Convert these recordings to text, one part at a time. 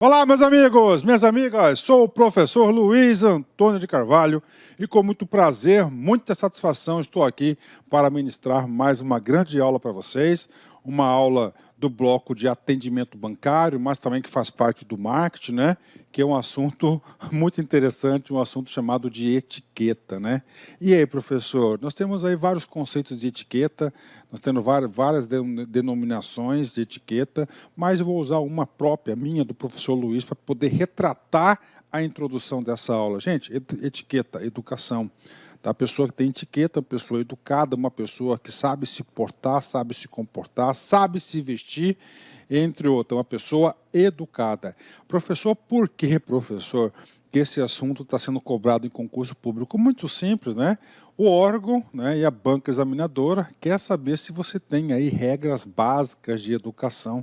Olá, meus amigos, minhas amigas, sou o professor Luiz Antônio de Carvalho e com muito prazer, muita satisfação estou aqui para ministrar mais uma grande aula para vocês, uma aula do bloco de atendimento bancário, mas também que faz parte do marketing, né? Que é um assunto muito interessante, um assunto chamado de etiqueta, né? E aí, professor, nós temos aí vários conceitos de etiqueta, nós temos várias denominações de etiqueta, mas eu vou usar uma própria, minha, do professor Luiz, para poder retratar a introdução dessa aula. Gente, etiqueta, educação. A pessoa que tem etiqueta, uma pessoa educada, uma pessoa que sabe se portar, sabe se comportar, sabe se vestir, entre outras, uma pessoa educada. Professor, por que, professor, que esse assunto está sendo cobrado em concurso público? Muito simples, né? O órgão, né, e a banca examinadora quer saber se você tem aí regras básicas de educação.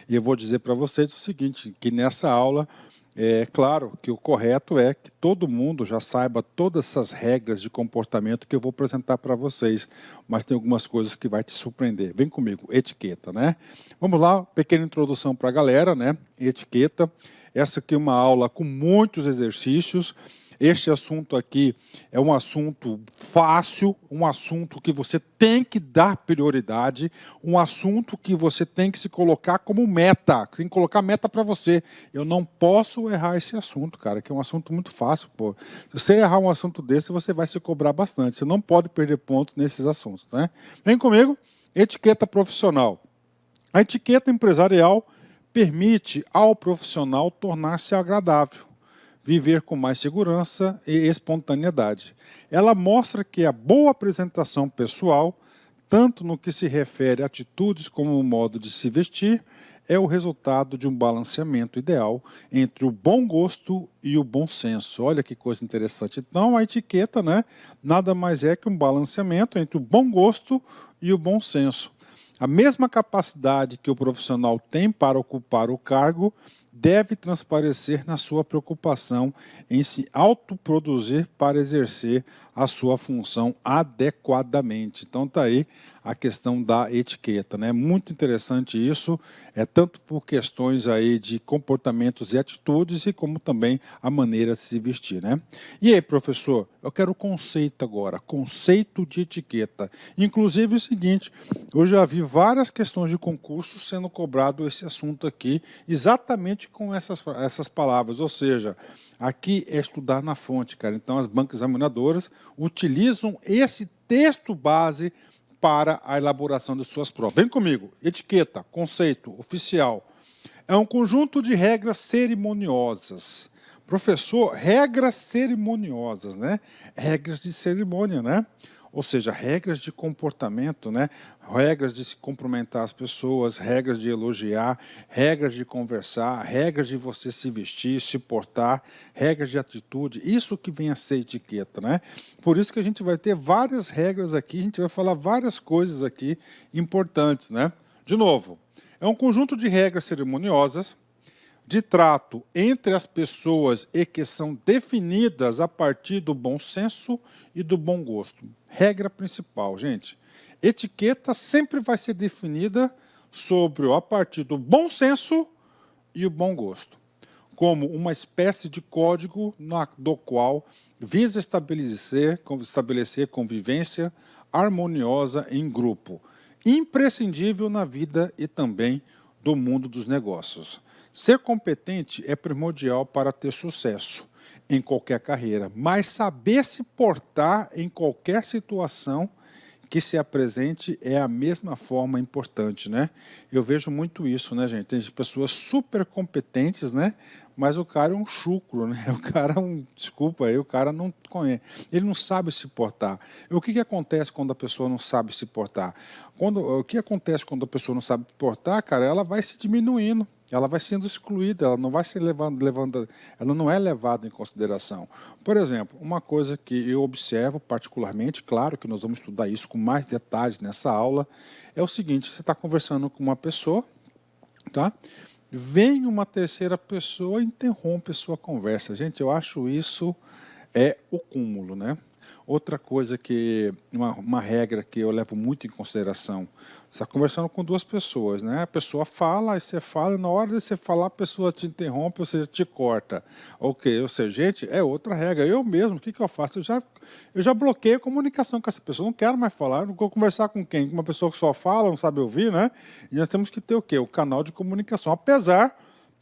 E eu vou dizer para vocês o seguinte, que nessa aula, é claro que o correto é que todo mundo já saiba todas essas regras de comportamento que eu vou apresentar para vocês, mas tem algumas coisas que vai te surpreender. Vem comigo, etiqueta, né? Vamos lá, pequena introdução para a galera, né? Etiqueta. Essa aqui é uma aula com muitos exercícios. Este assunto aqui é um assunto fácil, um assunto que você tem que dar prioridade, um assunto que você tem que se colocar como meta, tem que colocar meta para você. Eu não posso errar esse assunto, cara, que é um assunto muito fácil, pô. Se você errar um assunto desse, você vai se cobrar bastante. Você não pode perder pontos nesses assuntos, né? Vem comigo, etiqueta profissional. A etiqueta empresarial permite ao profissional tornar-se agradável, viver com mais segurança e espontaneidade. Ela mostra que a boa apresentação pessoal, tanto no que se refere a atitudes como o modo de se vestir, é o resultado de um balanceamento ideal entre o bom gosto e o bom senso. Olha que coisa interessante. Então, a etiqueta, né, nada mais é que um balanceamento entre o bom gosto e o bom senso. A mesma capacidade que o profissional tem para ocupar o cargo deve transparecer na sua preocupação em se autoproduzir para exercer a sua função adequadamente. Então está aí a questão da etiqueta, né? Muito interessante isso, tanto por questões aí de comportamentos e atitudes e como também a maneira de se vestir, né? E aí, professor, eu quero o conceito agora, conceito de etiqueta. Inclusive o seguinte, eu já vi várias questões de concurso sendo cobrado esse assunto aqui, exatamente com essas palavras, ou seja, aqui é estudar na fonte, cara. Então as bancas examinadoras utilizam esse texto base para a elaboração de suas provas. Vem comigo, etiqueta, conceito, oficial. É um conjunto de regras cerimoniosas. Professor, regras cerimoniosas, né? Regras de cerimônia, né? Ou seja, regras de comportamento, né? Regras de se cumprimentar as pessoas, regras de elogiar, regras de conversar, regras de você se vestir, se portar, regras de atitude, isso que vem a ser etiqueta, né? Por isso que a gente vai ter várias regras aqui, a gente vai falar várias coisas aqui importantes, né? De novo, é um conjunto de regras cerimoniosas de trato entre as pessoas e que são definidas a partir do bom senso e do bom gosto. Regra principal, gente. Etiqueta sempre vai ser definida a partir do bom senso e o bom gosto, como uma espécie de código do qual visa estabelecer convivência harmoniosa em grupo, imprescindível na vida e também do mundo dos negócios. Ser competente é primordial para ter sucesso em qualquer carreira, mas saber se portar em qualquer situação que se apresente é a mesma forma importante, né? Eu vejo muito isso, né, gente? Tem pessoas super competentes, né? Mas o cara é um chucro, né? O cara desculpa aí, o cara não conhece, ele não sabe se portar. E o que acontece quando a pessoa não sabe se portar? O que acontece quando a pessoa não sabe portar, cara? Ela vai se diminuindo. Ela vai sendo excluída, ela não vai ser ela não é levada em consideração. Por exemplo, uma coisa que eu observo particularmente, claro que nós vamos estudar isso com mais detalhes nessa aula, é o seguinte, você está conversando com uma pessoa, tá? Vem uma terceira pessoa e interrompe a sua conversa. Gente, eu acho isso o cúmulo, né? Outra coisa que, uma regra que eu levo muito em consideração, você está conversando com duas pessoas, né? A pessoa fala, aí você fala, e na hora de você falar, a pessoa te interrompe, ou seja, te corta. Ok, ou seja, gente, é outra regra. Eu mesmo, o que eu faço? Eu já bloqueio a comunicação com essa pessoa, não quero mais falar, não vou conversar com quem? Com uma pessoa que só fala, não sabe ouvir, né? E nós temos que ter o quê? O canal de comunicação, apesar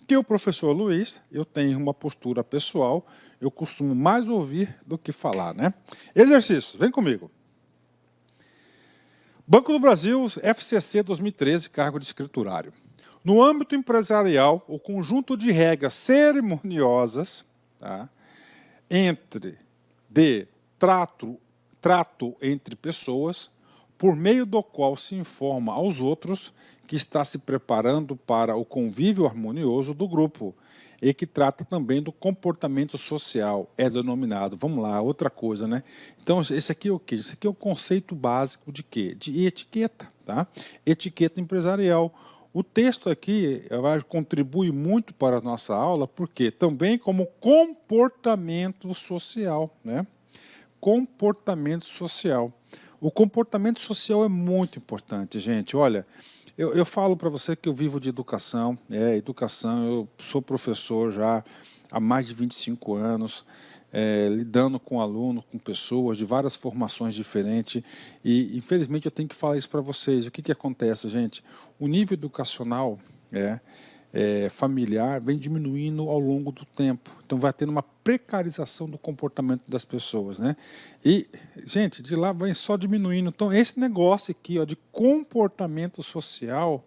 que o professor Luiz, eu tenho uma postura pessoal, eu costumo mais ouvir do que falar, né? Exercícios, vem comigo. Banco do Brasil, FCC 2013, cargo de escriturário. No âmbito empresarial, o conjunto de regras cerimoniosas, tá, trato entre pessoas, por meio do qual se informa aos outros que está se preparando para o convívio harmonioso do grupo e que trata também do comportamento social, é denominado, vamos lá, outra coisa, né? Então, esse aqui é o quê? Esse aqui é o conceito básico de quê? De etiqueta, tá? Etiqueta empresarial. O texto aqui contribui muito para a nossa aula, porque também como comportamento social, né? Comportamento social. O comportamento social é muito importante, gente. Olha, eu falo para você que eu vivo de educação, eu sou professor já há mais de 25 anos, lidando com alunos, com pessoas de várias formações diferentes, e infelizmente eu tenho que falar isso para vocês. O que acontece, gente? O nível educacional familiar vem diminuindo ao longo do tempo. Então vai tendo uma precarização do comportamento das pessoas, né? E, gente, de lá vem só diminuindo. Então esse negócio aqui, ó, de comportamento social,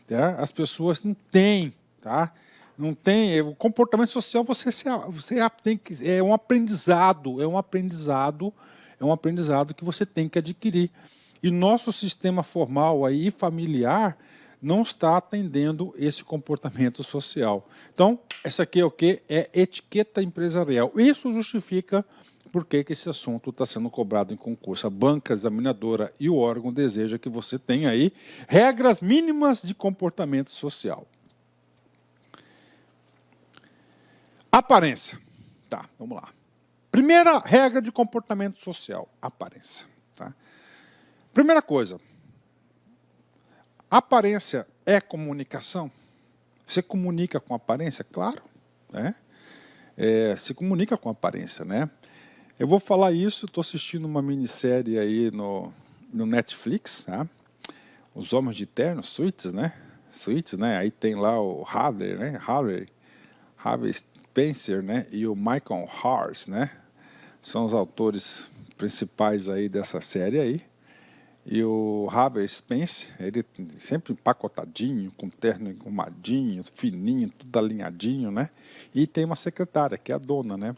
tá? As pessoas não têm, tá? Não tem. O comportamento social você tem que, é um aprendizado que você tem que adquirir. E nosso sistema formal aí familiar não está atendendo esse comportamento social. Então, essa aqui é o quê? É etiqueta empresarial. Isso justifica por que esse assunto está sendo cobrado em concurso. A banca examinadora e o órgão desejam que você tenha aí regras mínimas de comportamento social. Aparência. Tá, vamos lá. Primeira regra de comportamento social, aparência. Tá? Primeira coisa, aparência é comunicação? Você comunica com aparência? Claro, né? Se comunica com aparência, né? Eu vou falar isso, estou assistindo uma minissérie aí no Netflix, tá? Os Homens de Terno, Suits, né? Suits, né? Aí tem lá o Harvey, né? Harvey Spencer, né? E o Michael Hars, né? São os autores principais aí dessa série aí. E o Harvey Spence, ele sempre empacotadinho, com terno engomadinho, fininho, tudo alinhadinho, né? E tem uma secretária, que é a dona, né?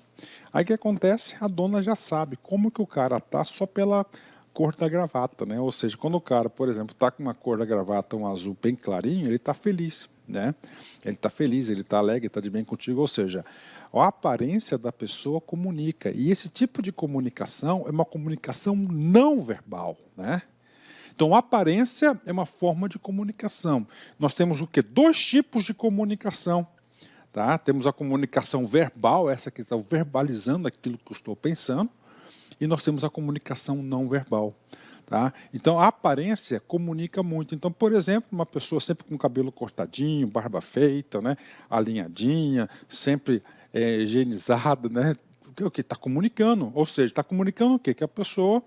Aí o que acontece? A dona já sabe como que o cara tá só pela cor da gravata, né? Ou seja, quando o cara, por exemplo, tá com uma cor da gravata, um azul bem clarinho, ele tá feliz, né? Ele tá feliz, ele tá alegre, tá de bem contigo, ou seja, a aparência da pessoa comunica. E esse tipo de comunicação é uma comunicação não verbal, né? Então, a aparência é uma forma de comunicação. Nós temos o quê? Dois tipos de comunicação. Tá? Temos a comunicação verbal, essa que está verbalizando aquilo que eu estou pensando, e nós temos a comunicação não verbal. Tá? Então, a aparência comunica muito. Então, por exemplo, uma pessoa sempre com cabelo cortadinho, barba feita, né? Alinhadinha, sempre higienizada, né? O que está comunicando? Ou seja, está comunicando o quê? Que a pessoa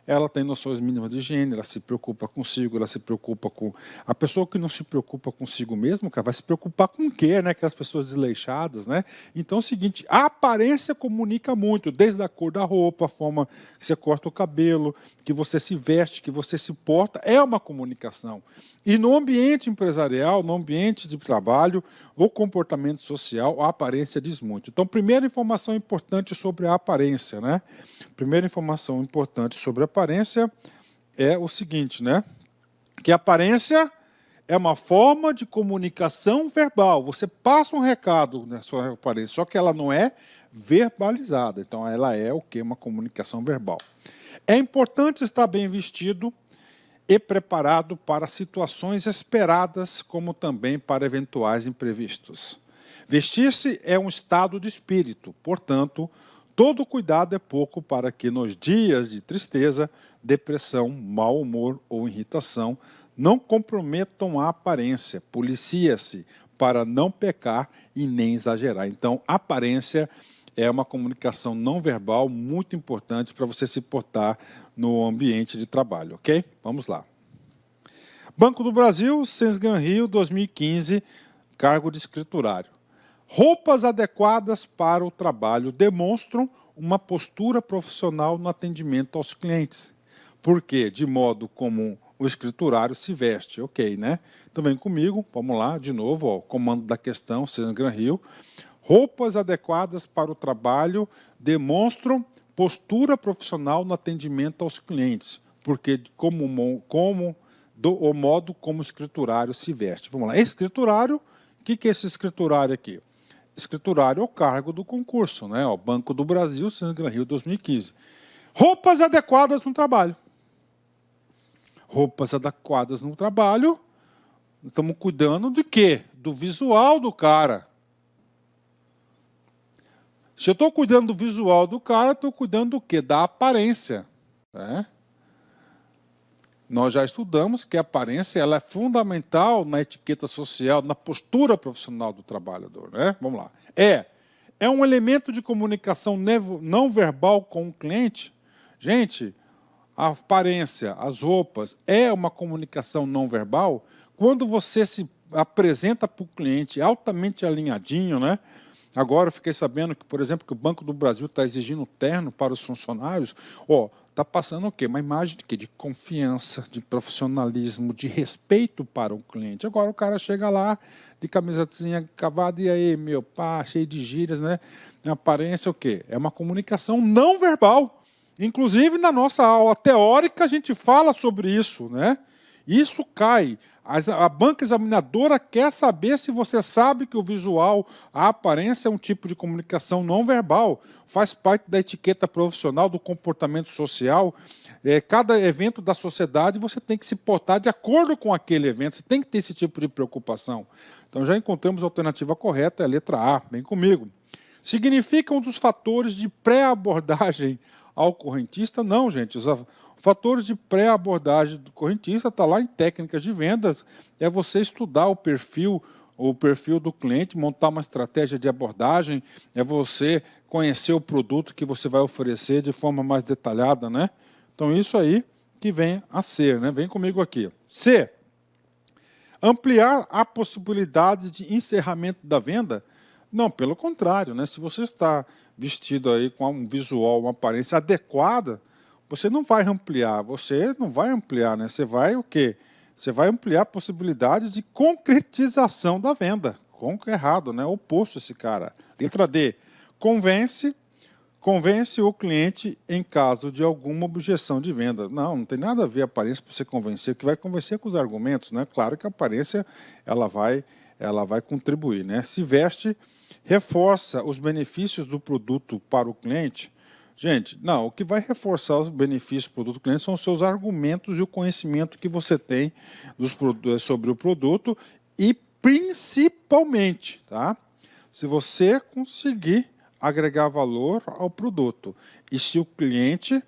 ela tem noções mínimas de higiene, ela se preocupa consigo, ela se preocupa com... A pessoa que não se preocupa consigo mesmo, cara, vai se preocupar com o quê, né? Aquelas pessoas desleixadas, né? Então é o seguinte, a aparência comunica muito, desde a cor da roupa, a forma que você corta o cabelo, que você se veste, que você se porta, é uma comunicação. E no ambiente empresarial, no ambiente de trabalho, o comportamento social, a aparência diz muito. Então, primeira informação importante sobre a aparência, né? Primeira informação importante sobre a aparência é o seguinte, né? Que a aparência é uma forma de comunicação verbal. Você passa um recado na sua aparência, só que ela não é verbalizada. Então, ela é o quê? Uma comunicação verbal. É importante estar bem vestido e preparado para situações esperadas, como também para eventuais imprevistos. Vestir-se é um estado de espírito, portanto, Todo cuidado é pouco para que nos dias de tristeza, depressão, mau humor ou irritação não comprometam a aparência. Policia-se para não pecar e nem exagerar. Então, aparência é uma comunicação não verbal muito importante para você se portar no ambiente de trabalho, ok? Vamos lá. Banco do Brasil, Sensgran Rio, 2015, cargo de escriturário. Roupas adequadas para o trabalho demonstram uma postura profissional no atendimento aos clientes. Por quê? De modo como o escriturário se veste, ok, né? Então vem comigo, vamos lá, de novo, ó, comando da questão, Sensgran Rio. Roupas adequadas para o trabalho demonstram postura profissional no atendimento aos clientes, porque o modo como o escriturário se veste. Vamos lá, escriturário, o que é esse escriturário aqui? Escriturário é o cargo do concurso, né? O Banco do Brasil, Sensgran Rio 2015. Roupas adequadas no trabalho. Roupas adequadas no trabalho, estamos cuidando de quê? Do visual do cara. Se eu estou cuidando do visual do cara, estou cuidando do quê? Da aparência. Né? Nós já estudamos que a aparência ela é fundamental na etiqueta social, na postura profissional do trabalhador. Né? Vamos lá. É um elemento de comunicação não verbal com o cliente. Gente, a aparência, as roupas, é uma comunicação não verbal. Quando você se apresenta para o cliente altamente alinhadinho, né? Agora eu fiquei sabendo que, por exemplo, que o Banco do Brasil está exigindo terno para os funcionários. Está passando o quê? Uma imagem de quê? De confiança, de profissionalismo, de respeito para o cliente. Agora o cara chega lá de camisetinha cavada e aí, meu pá, cheio de gírias, né? A aparência é o quê? É uma comunicação não verbal. Inclusive, na nossa aula teórica, a gente fala sobre isso, né? Isso cai. A banca examinadora quer saber se você sabe que o visual, a aparência é um tipo de comunicação não verbal, faz parte da etiqueta profissional, do comportamento social. Cada evento da sociedade você tem que se portar de acordo com aquele evento, você tem que ter esse tipo de preocupação. Então já encontramos a alternativa correta, é a letra A, vem comigo. Significa um dos fatores de pré-abordagem ao correntista? Não, gente. Os fatores de pré-abordagem do correntista está lá em técnicas de vendas. É você estudar o perfil do cliente, montar uma estratégia de abordagem, é você conhecer o produto que você vai oferecer de forma mais detalhada, né? Então, isso aí que vem a ser, né? Vem comigo aqui. C. Ampliar a possibilidade de encerramento da venda? Não, pelo contrário, né? Se você está vestido aí com um visual, uma aparência adequada, você não vai ampliar, né? Você vai o quê? Você vai ampliar a possibilidade de concretização da venda. Errado, né? Oposto esse cara. Letra D. Convence o cliente em caso de alguma objeção de venda. Não tem nada a ver a aparência para você convencer. O que vai convencer com os argumentos, né? Claro que a aparência ela vai contribuir, né? Se veste, reforça os benefícios do produto para o cliente. Gente, não, o que vai reforçar os benefícios do produto do cliente são os seus argumentos e o conhecimento que você tem sobre o produto e principalmente, tá? Se você conseguir agregar valor ao produto e se o cliente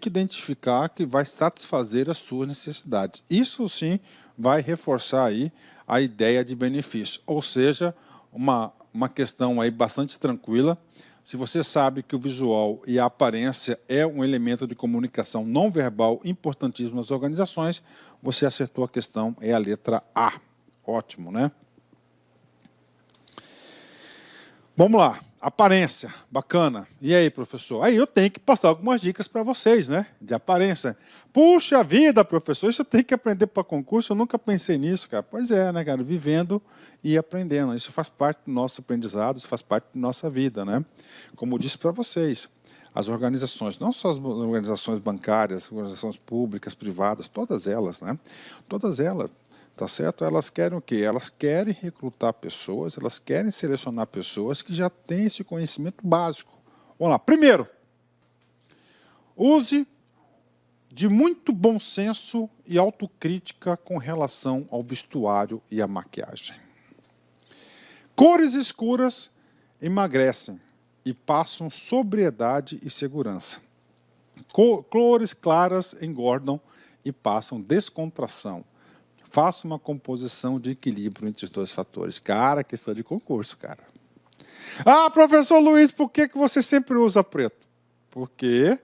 identificar que vai satisfazer as suas necessidades. Isso sim vai reforçar aí a ideia de benefício, ou seja, uma questão aí bastante tranquila. Se você sabe que o visual e a aparência é um elemento de comunicação não verbal importantíssimo nas organizações, você acertou a questão, é a letra A. Ótimo, né? Vamos lá. Aparência, bacana. E aí, professor? Aí eu tenho que passar algumas dicas para vocês, né? De aparência. Puxa vida, professor, isso eu tenho que aprender para concurso, eu nunca pensei nisso, cara. Pois é, né, cara? Vivendo e aprendendo. Isso faz parte do nosso aprendizado, isso faz parte da nossa vida, né? Como eu disse para vocês, as organizações, não só as organizações bancárias, organizações públicas, privadas, todas elas, né? Todas elas. Tá certo? Elas querem o quê? Elas querem recrutar pessoas, elas querem selecionar pessoas que já têm esse conhecimento básico. Vamos lá. Primeiro, use de muito bom senso e autocrítica com relação ao vestuário e à maquiagem. Cores escuras emagrecem e passam sobriedade e segurança. Cores claras engordam e passam descontração. Faça uma composição de equilíbrio entre os dois fatores. Cara, questão de concurso, cara. Ah, professor Luiz, por que você sempre usa preto? Porque,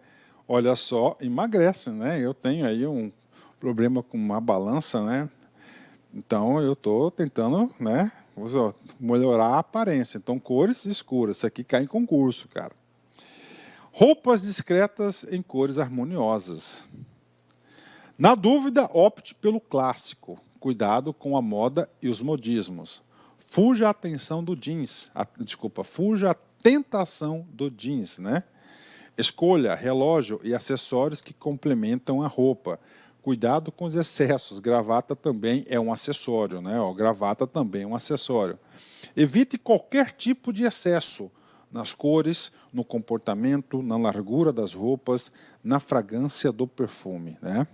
olha só, emagrece, né? Eu tenho aí um problema com uma balança, né? Então, eu estou tentando, né, melhorar a aparência. Então, cores escuras. Isso aqui cai em concurso, cara. Roupas discretas em cores harmoniosas. Na dúvida, opte pelo clássico. Cuidado com a moda e os modismos. Fuja a tentação do jeans, fuja a tentação do jeans, né? Escolha relógio e acessórios que complementam a roupa. Cuidado com os excessos. Gravata também é um acessório, né? Gravata também é um acessório. Evite qualquer tipo de excesso nas cores, no comportamento, na largura das roupas, na fragrância do perfume, né?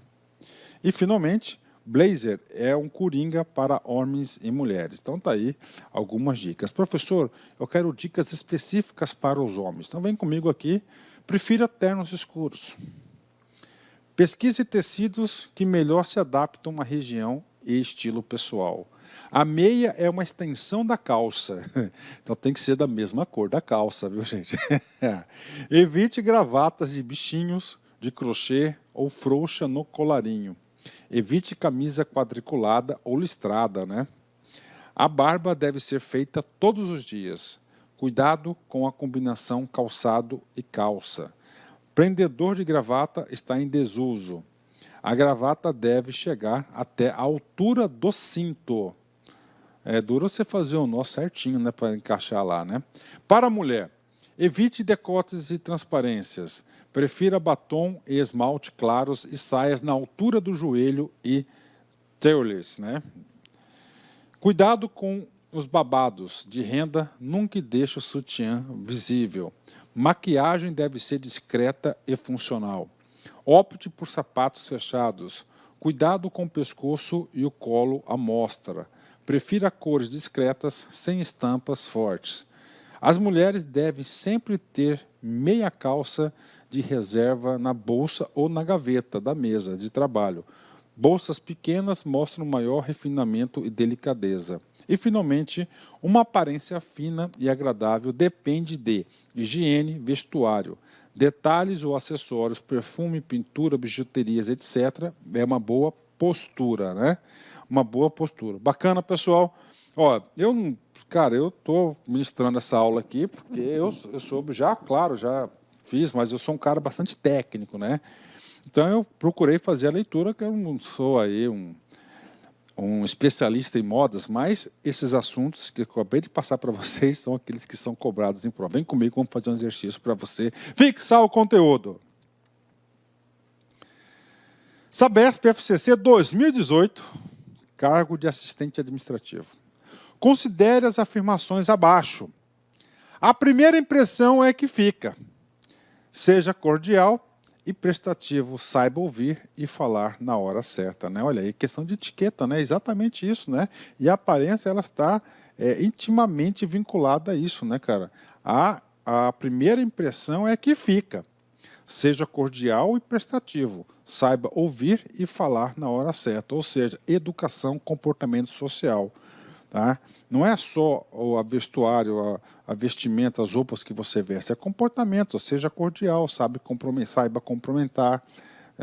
E, finalmente, blazer é um coringa para homens e mulheres. Então, tá aí algumas dicas. Professor, eu quero dicas específicas para os homens. Então, vem comigo aqui. Prefira ternos escuros. Pesquise tecidos que melhor se adaptam à região e estilo pessoal. A meia é uma extensão da calça. Então, tem que ser da mesma cor da calça, viu, gente? Evite gravatas de bichinhos, de crochê ou frouxa no colarinho. Evite camisa quadriculada ou listrada, né? A barba deve ser feita todos os dias. Cuidado com a combinação calçado e calça. Prendedor de gravata está em desuso. A gravata deve chegar até a altura do cinto. É duro você fazer o nó certinho, né, para encaixar lá, né? Para a mulher, evite decotes e transparências. Prefira batom e esmalte claros e saias na altura do joelho e tailors, né? Cuidado com os babados de renda, nunca deixe o sutiã visível. Maquiagem deve ser discreta e funcional. Opte por sapatos fechados. Cuidado com o pescoço e o colo à mostra. Prefira cores discretas, sem estampas fortes. As mulheres devem sempre ter meia calça de reserva na bolsa ou na gaveta da mesa de trabalho. Bolsas pequenas mostram maior refinamento e delicadeza. E, finalmente, uma aparência fina e agradável depende de higiene, vestuário, detalhes ou acessórios, perfume, pintura, bijuterias, etc. É uma boa postura, né? Uma boa postura. Bacana, pessoal. Ó, eu estou ministrando essa aula aqui porque eu soube já, claro, já fiz, mas eu sou um cara bastante técnico, né? Então eu procurei fazer a leitura, que eu não sou aí um especialista em modas, mas esses assuntos que eu acabei de passar para vocês são aqueles que são cobrados em prova. Vem comigo, vamos fazer um exercício para você fixar o conteúdo. Sabesp FCC 2018, cargo de assistente administrativo. Considere as afirmações abaixo. A primeira impressão é que fica. Seja cordial e prestativo, saiba ouvir e falar na hora certa, né? Olha aí, questão de etiqueta, né? Exatamente isso, né? E a aparência, ela está intimamente vinculada a isso, né, cara? A primeira impressão é que fica. Seja cordial e prestativo, saiba ouvir e falar na hora certa, ou seja, educação, comportamento social. Tá? Não é só o vestuário, a vestimenta, as roupas que você veste, é comportamento, seja cordial, saiba cumprimentar,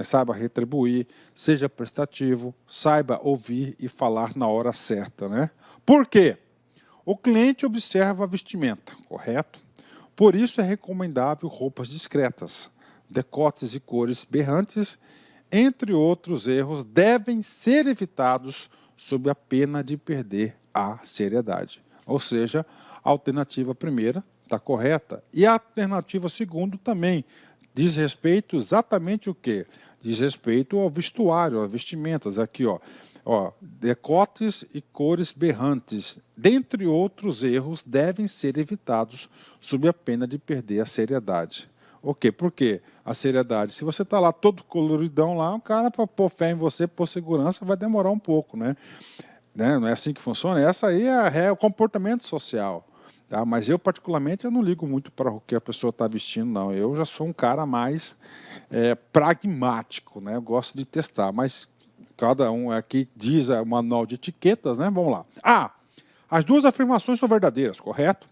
saiba retribuir, seja prestativo, saiba ouvir e falar na hora certa, né? Por quê? O cliente observa a vestimenta, correto? Por isso é recomendável roupas discretas, decotes e cores berrantes, entre outros erros, devem ser evitados sob a pena de perder a seriedade. Ou seja, a alternativa primeira está correta. E a alternativa segunda também diz respeito exatamente o quê? Diz respeito ao vestuário, às vestimentas. Aqui, ó, decotes e cores berrantes, dentre outros erros, devem ser evitados sob a pena de perder a seriedade. Ok, por quê? A seriedade. Se você está lá todo coloridão lá, o cara, para pôr fé em você, por segurança, vai demorar um pouco, né? Não é assim que funciona? Essa aí é o comportamento social. Tá? Mas eu, particularmente, eu não ligo muito para o que a pessoa está vestindo, não. Eu já sou um cara mais pragmático, né? Eu gosto de testar, mas cada um aqui diz o manual de etiquetas, né? Vamos lá. As duas afirmações são verdadeiras, correto?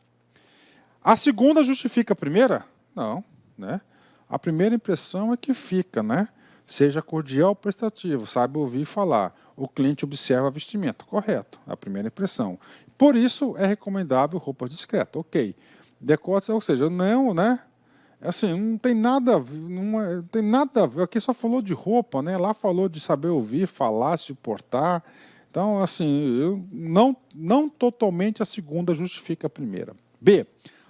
A segunda justifica a primeira? Não, né? A primeira impressão é que fica, né? Seja cordial, prestativo, sabe ouvir e falar. O cliente observa a vestimenta, correto? A primeira impressão. Por isso é recomendável roupa discreta, ok. Decote, ou seja, não, né? Assim, não tem nada, não tem nada a ver. Aqui só falou de roupa, né? Lá falou de saber ouvir, falar, se portar. Então, assim, não totalmente a segunda justifica a primeira. B,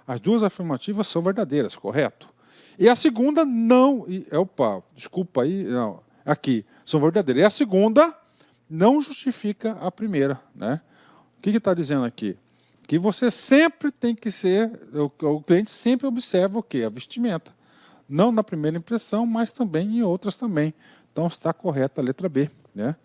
as duas afirmativas são verdadeiras, correto? E a segunda não... Opa, desculpa aí, não, aqui, são verdadeiras. E a segunda não justifica a primeira, né? O que está dizendo aqui? Que você sempre tem que ser... O cliente sempre observa o quê? A vestimenta. Não na primeira impressão, mas também em outras também. Então, está correta a letra B, né?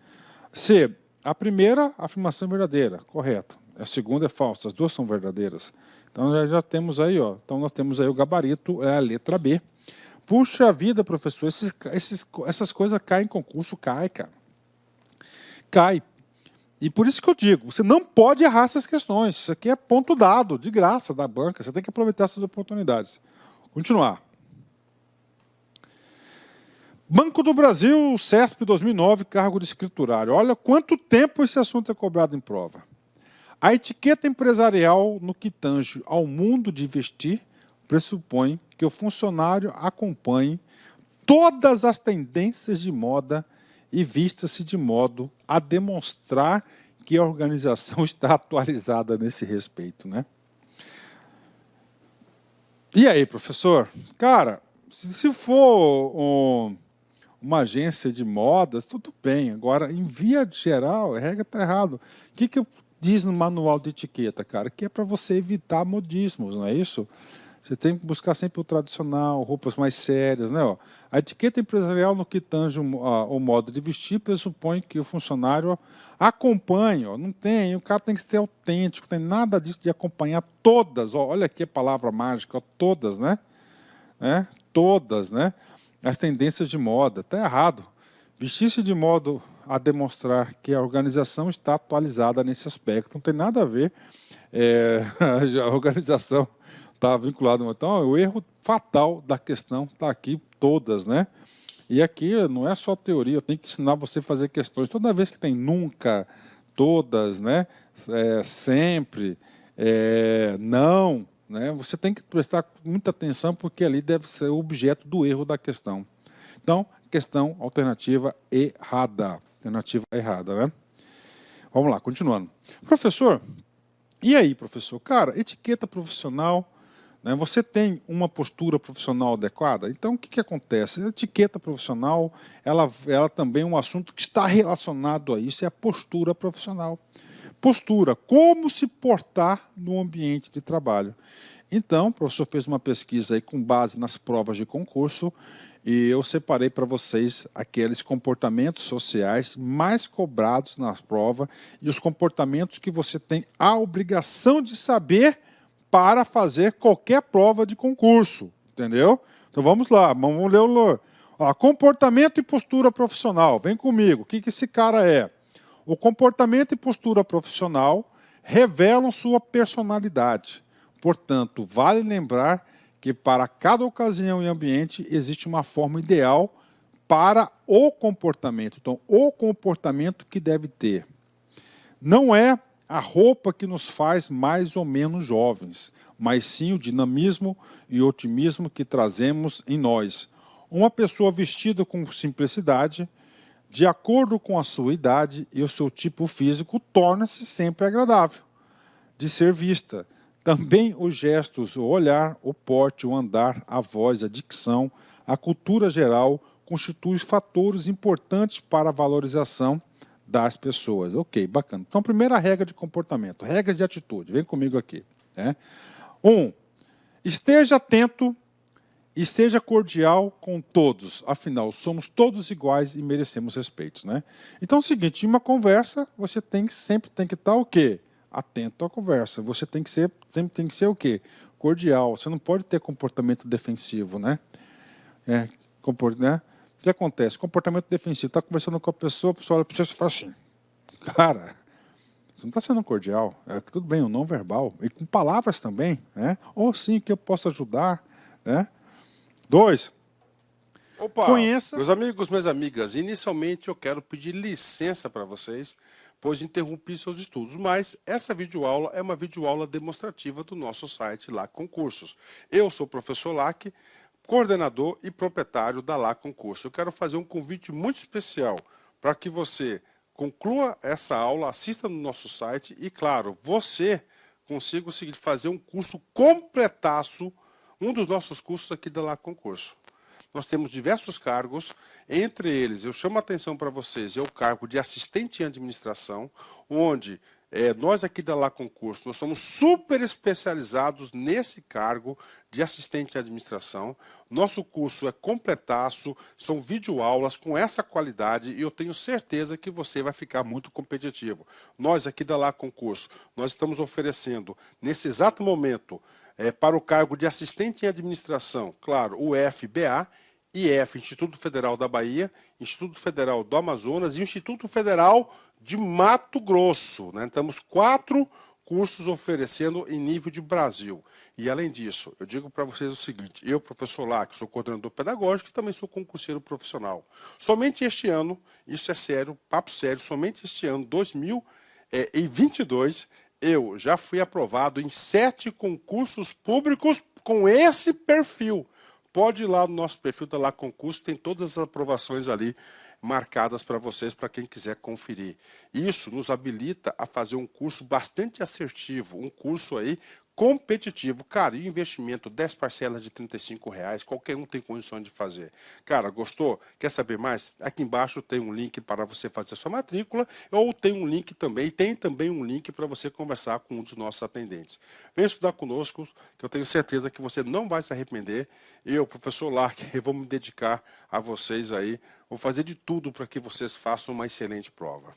C, a primeira afirmação é verdadeira, correto. A segunda é falsa, as duas são verdadeiras. Então, já temos aí, ó. Então, nós temos aí o gabarito, é a letra B. Puxa vida, professor, essas coisas caem em concurso, cara. Cai. E por isso que eu digo, você não pode errar essas questões. Isso aqui é ponto dado, de graça, da banca. Você tem que aproveitar essas oportunidades. Continuar. Banco do Brasil, CESP 2009, cargo de escriturário. Olha quanto tempo esse assunto é cobrado em prova. A etiqueta empresarial no que tange ao mundo de vestir pressupõe que o funcionário acompanhe todas as tendências de moda e vista-se de modo a demonstrar que a organização está atualizada nesse respeito, né? E aí, professor? Cara, se for uma agência de modas, tudo bem. Agora, em via geral, a regra está errada. O que diz no manual de etiqueta, cara? Que é para você evitar modismos, não é isso? Você tem que buscar sempre o tradicional, roupas mais sérias, né? A etiqueta empresarial no que tange o modo de vestir pressupõe que o funcionário acompanhe. Não tem, o cara tem que ser autêntico, não tem nada disso de acompanhar todas. Olha aqui a palavra mágica, todas, né? Todas, né? As tendências de moda. Está errado. Vestir-se de modo a demonstrar que a organização está atualizada nesse aspecto. Não tem nada a ver. A organização está vinculada. Então, o erro fatal da questão está aqui, todas, né? E aqui não é só teoria, eu tenho que ensinar você a fazer questões. Toda vez que tem nunca, todas, né? Sempre, não, né? Você tem que prestar muita atenção, porque ali deve ser o objeto do erro da questão. Então, questão alternativa errada. Alternativa errada, né? Vamos lá, continuando. Professor, e aí, professor? Cara, etiqueta profissional, né? Você tem uma postura profissional adequada? Então, o que acontece? A etiqueta profissional, ela também é um assunto que está relacionado a isso, é a postura profissional. Postura, como se portar no ambiente de trabalho. Então, o professor fez uma pesquisa aí com base nas provas de concurso, e eu separei para vocês aqueles comportamentos sociais mais cobrados na prova e os comportamentos que você tem a obrigação de saber para fazer qualquer prova de concurso, entendeu? Então vamos lá, vamos ler o comportamento e postura profissional. Vem comigo, o que esse cara é? O comportamento e postura profissional revelam sua personalidade. Portanto, vale lembrar que para cada ocasião e ambiente existe uma forma ideal para o comportamento. Então, o comportamento que deve ter. Não é a roupa que nos faz mais ou menos jovens, mas sim o dinamismo e otimismo que trazemos em nós. Uma pessoa vestida com simplicidade, de acordo com a sua idade e o seu tipo físico, torna-se sempre agradável de ser vista. Também os gestos, o olhar, o porte, o andar, a voz, a dicção, a cultura geral constituem fatores importantes para a valorização das pessoas. Ok, bacana. Então, primeira regra de comportamento, regra de atitude. Vem comigo aqui. 1. Esteja atento e seja cordial com todos. Afinal, somos todos iguais e merecemos respeito, né? Então é o seguinte, em uma conversa, você sempre tem que estar o quê? atento à conversa. Você tem que ser, sempre tem que ser o quê? Cordial. Você não pode ter comportamento defensivo, né? Né? O que acontece? Comportamento defensivo. Está conversando com a pessoa olha para você e fala assim, cara, você não está sendo cordial. Tudo bem, o não verbal. E com palavras também, né? Ou sim, que eu posso ajudar, né? 2. Opa, Conheça. meus amigos, minhas amigas, inicialmente eu quero pedir licença para vocês, pois interrompi seus estudos, mas essa videoaula é uma videoaula demonstrativa do nosso site LAC Concursos. Eu sou o professor LAC, coordenador e proprietário da LAC Concursos. Eu quero fazer um convite muito especial para que você conclua essa aula, assista no nosso site e, claro, você consiga o seguinte, fazer um curso completaço, um dos nossos cursos aqui da LAC Concurso. Nós temos diversos cargos, entre eles, eu chamo a atenção para vocês, é o cargo de assistente em administração, onde nós aqui da LAC Concurso, nós somos super especializados nesse cargo de assistente em administração. Nosso curso é completaço, são videoaulas com essa qualidade e eu tenho certeza que você vai ficar muito competitivo. Nós aqui da LAC Concurso, nós estamos oferecendo, nesse exato momento, para o cargo de assistente em administração, claro, o FBA, IF, Instituto Federal da Bahia, Instituto Federal do Amazonas e Instituto Federal de Mato Grosso. Né? Temos 4 cursos oferecendo em nível de Brasil. E além disso, eu digo para vocês o seguinte, eu, professor LAC, sou coordenador pedagógico e também sou concurseiro profissional. Somente este ano, isso é sério, papo sério, somente este ano, 2022, eu já fui aprovado em 7 concursos públicos com esse perfil. Pode ir lá no nosso perfil da LAC Concurso, tem todas as aprovações ali marcadas para vocês, para quem quiser conferir. Isso nos habilita a fazer um curso bastante assertivo, um curso aí competitivo. Cara, e investimento, 10 parcelas de R$35, qualquer um tem condições de fazer. Cara, gostou? Quer saber mais? Aqui embaixo tem um link para você fazer a sua matrícula, ou tem um link também, um link para você conversar com um dos nossos atendentes. Vem estudar conosco, que eu tenho certeza que você não vai se arrepender. Eu, professor LAC, eu vou me dedicar a vocês aí, vou fazer de tudo para que vocês façam uma excelente prova.